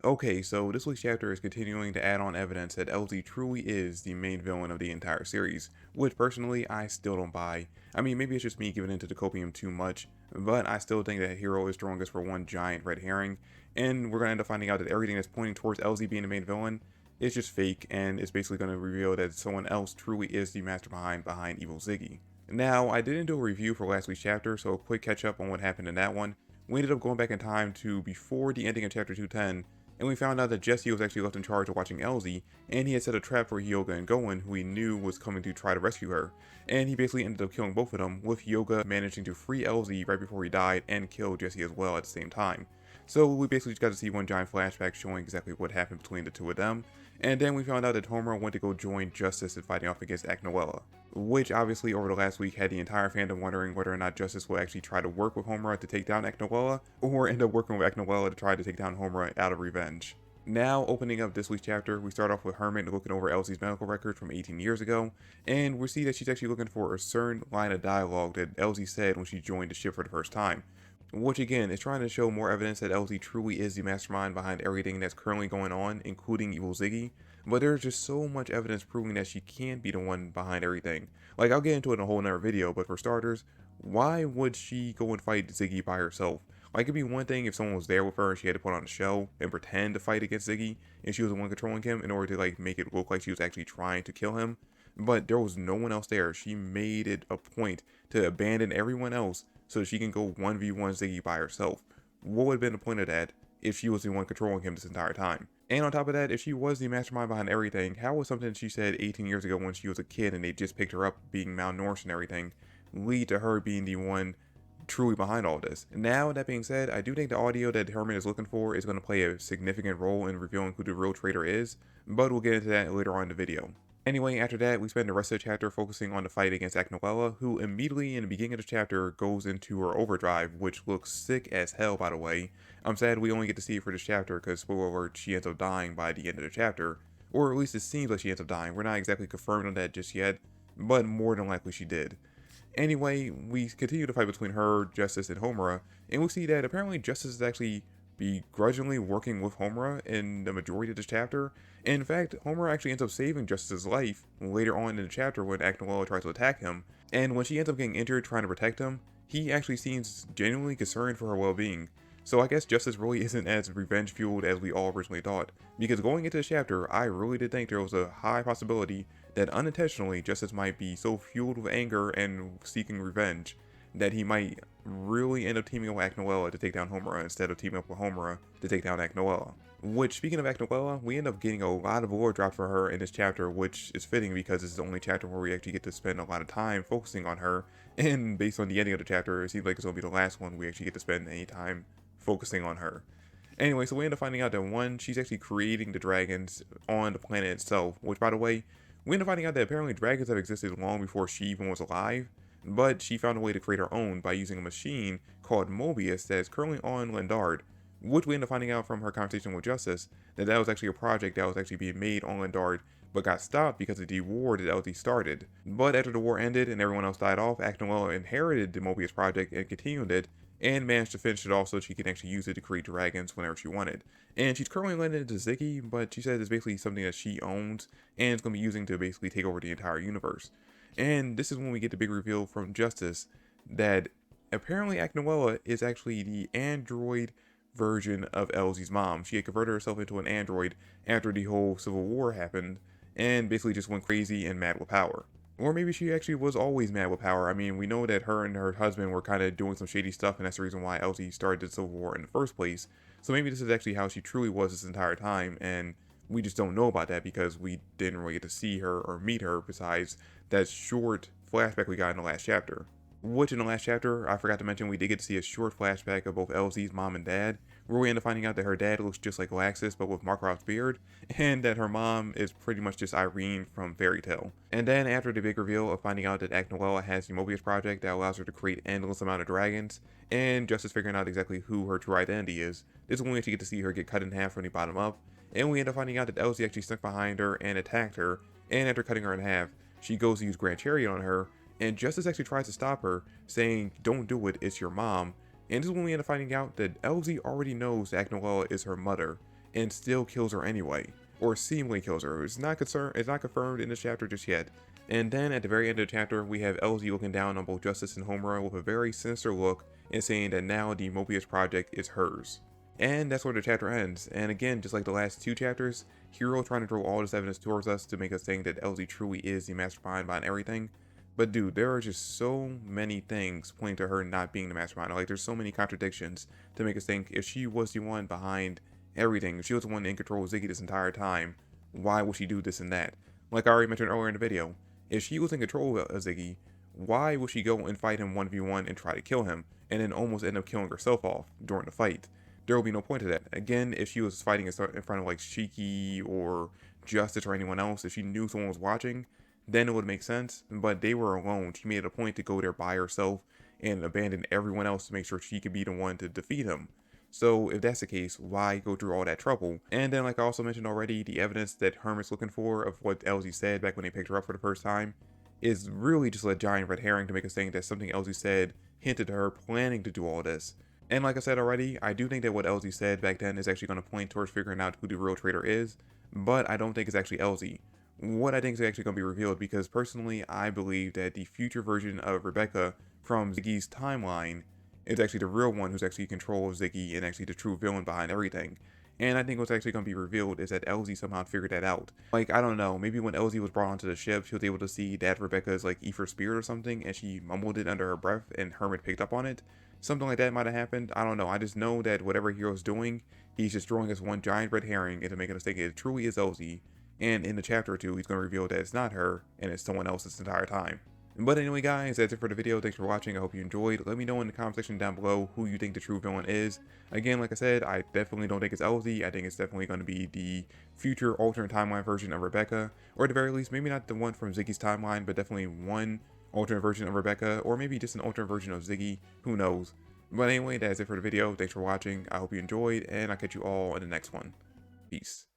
Okay, so this week's chapter is continuing to add on evidence that Elsie truly is the main villain of the entire series, which personally I still don't buy. I mean, maybe it's just me giving into the copium too much, but I still think that Hero is strongest for one giant red herring, and we're gonna end up finding out that everything that's pointing towards Elsie being the main villain is just fake, and it's basically gonna reveal that someone else truly is the mastermind behind Evil Ziggy. Now, I didn't do a review for last week's chapter, so a quick catch up on what happened in that one. We ended up going back in time to before the ending of chapter 210, and we found out that Jesse was actually left in charge of watching Elsie, and he had set a trap for Hyoga and Goen, who he knew was coming to try to rescue her. And he basically ended up killing both of them, with Hyoga managing to free Elsie right before he died and kill Jesse as well at the same time. So we basically just got to see one giant flashback showing exactly what happened between the two of them, and then we found out that Homura went to go join Justice in fighting off against Acnoella, which obviously over the last week had the entire fandom wondering whether or not Justice will actually try to work with Homura to take down Acnoella, or end up working with Acnoella to try to take down Homura out of revenge. Now, opening up this week's chapter, we start off with Hermit looking over Elsie's medical record from 18 years ago, and we see that she's actually looking for a certain line of dialogue that Elsie said when she joined the ship for the first time. Which again is trying to show more evidence that Elsie truly is the mastermind behind everything that's currently going on, including Evil Ziggy, but there's just so much evidence proving that she can't be the one behind everything. Like, I'll get into it in a whole nother video, but for starters, why would she go and fight Ziggy by herself? Like, it'd be one thing if someone was there with her and she had to put on a show and pretend to fight against Ziggy, and she was the one controlling him in order to, like, make it look like she was actually trying to kill him. But there was no one else there. She made it a point to abandon everyone else so she can go 1v1 Ziggy by herself. What would have been the point of that if she was the one controlling him this entire time? And on top of that, if she was the mastermind behind everything, how was something she said 18 years ago when she was a kid and they just picked her up being malnourished and everything lead to her being the one truly behind all this? Now, that being said, I do think the audio that Hermit is looking for is going to play a significant role in revealing who the real traitor is, but we'll get into that later on in the video. Anyway, after that, we spend the rest of the chapter focusing on the fight against Acnoella, who immediately in the beginning of the chapter goes into her overdrive, which looks sick as hell, by the way. I'm sad we only get to see it for this chapter, because spoiler alert, she ends up dying by the end of the chapter. Or at least it seems like she ends up dying. We're not exactly confirmed on that just yet, but more than likely she did. Anyway, we continue the fight between her, Justice, and Homura, and we see that apparently Justice is actually begrudgingly working with Homura in the majority of this chapter. In fact, Homura actually ends up saving Justice's life later on in the chapter when Acnoella tries to attack him, and when she ends up getting injured trying to protect him, he actually seems genuinely concerned for her well-being. So I guess Justice really isn't as revenge-fueled as we all originally thought, because going into this chapter, I really did think there was a high possibility that unintentionally Justice might be so fueled with anger and seeking revenge that he might really end up teaming up with Acnoella to take down Homura instead of teaming up with Homura to take down Acnoella. Which, speaking of Acnoella, we end up getting a lot of lore dropped for her in this chapter, which is fitting because this is the only chapter where we actually get to spend a lot of time focusing on her, and based on the ending of the chapter, it seems like it's going to be the last one we actually get to spend any time focusing on her. Anyway, so we end up finding out that one, she's actually creating the dragons on the planet itself, which by the way, we end up finding out that apparently dragons have existed long before she even was alive, but she found a way to create her own by using a machine called Mobius that is currently on Lindard, which we end up finding out from her conversation with Justice that that was actually a project that was actually being made on Lindard but got stopped because of the war that Elsie started. But after the war ended and everyone else died off, Acnoella inherited the Mobius project and continued it, and managed to finish it off so she can actually use it to create dragons whenever she wanted. And she's currently lending it to Ziggy, but she says it's basically something that she owns and it's going to be using to basically take over the entire universe. And this is when we get the big reveal from Justice that apparently Acnoella is actually the android version of Elsie's mom. She had converted herself into an android after the whole Civil War happened and basically just went crazy and mad with power. Or maybe she actually was always mad with power. I mean, we know that her and her husband were kind of doing some shady stuff, and that's the reason why Elsie started the Civil War in the first place. So maybe this is actually how she truly was this entire time, and we just don't know about that because we didn't really get to see her or meet her besides that short flashback we got in the last chapter. Which in the last chapter, I forgot to mention, we did get to see a short flashback of both Elsie's mom and dad, where we end up finding out that her dad looks just like Laxus but with Markrov's beard, and that her mom is pretty much just Irene from Fairy Tail. And then after the big reveal of finding out that Acnoella has the Mobius project that allows her to create endless amount of dragons, and Justice figuring out exactly who her true identity is, this is when we actually get to see her get cut in half from the bottom up, and we end up finding out that Elsie actually snuck behind her and attacked her, and after cutting her in half, she goes to use Grand Chariot on her, and Justice actually tries to stop her, saying, "Don't do it, it's your mom." And this is when we end up finding out that Elsie already knows that Acnoella is her mother. and still kills her anyway, or seemingly kills her. It's not confirmed in this chapter just yet. And then at the very end of the chapter, we have Elsie looking down on both Justice and Homura with a very sinister look and saying that now the Mobius project is hers. And that's where the chapter ends. And again, just like the last 2 chapters, Hiro trying to throw all this evidence towards us to make us think that Elsie truly is the mastermind behind everything. But dude, there are just so many things pointing to her not being the mastermind. Like, there's so many contradictions to make us think if she was the one behind everything, if she was the one in control of Ziggy this entire time, why would she do this and that? Like I already mentioned earlier in the video, if she was in control of Ziggy, why would she go and fight him 1v1 and try to kill him, and then almost end up killing herself off during the fight? There will be no point to that. Again, if she was fighting in front of like Shiki or Justice or anyone else, if she knew someone was watching, then it would make sense. But they were alone. She made it a point to go there by herself and abandon everyone else to make sure she could be the one to defeat him. So if that's the case, why go through all that trouble? And then, like I also mentioned already, the evidence that Hermit's looking for of what Elsie said back when they picked her up for the first time is really just a giant red herring to make us think that something Elsie said hinted to her planning to do all this. And like I said already, I do think that what Elsie said back then is actually going to point towards figuring out who the real traitor is, but I don't think it's actually Elsie. What I think is actually going to be revealed, because personally I believe that the future version of Rebecca from Ziggy's timeline is actually the real one who's actually in control of Ziggy and actually the true villain behind everything. And I think what's actually going to be revealed is that Elsie somehow figured that out. Like, I don't know, maybe when Elsie was brought onto the ship, she was able to see that Rebecca is like Aether Spirit or something, and she mumbled it under her breath and Hermit picked up on it. Something like that might have happened. I don't know. I just know that whatever Hero's doing, he's just throwing us one giant red herring into making us think it truly is Elsie. And in the chapter or 2, he's going to reveal that it's not her and it's someone else this entire time. But anyway guys, that's it for the video. Thanks for watching. I hope you enjoyed. Let me know in the comment section down below who you think the true villain is. Again, like I said, I definitely don't think it's Elsie. I think it's definitely going to be the future alternate timeline version of Rebecca. Or at the very least, maybe not the one from Ziggy's timeline, but definitely one alternate version of Rebecca. Or maybe just an alternate version of Ziggy. Who knows? But anyway, that's it for the video. Thanks for watching. I hope you enjoyed, and I'll catch you all in the next one. Peace.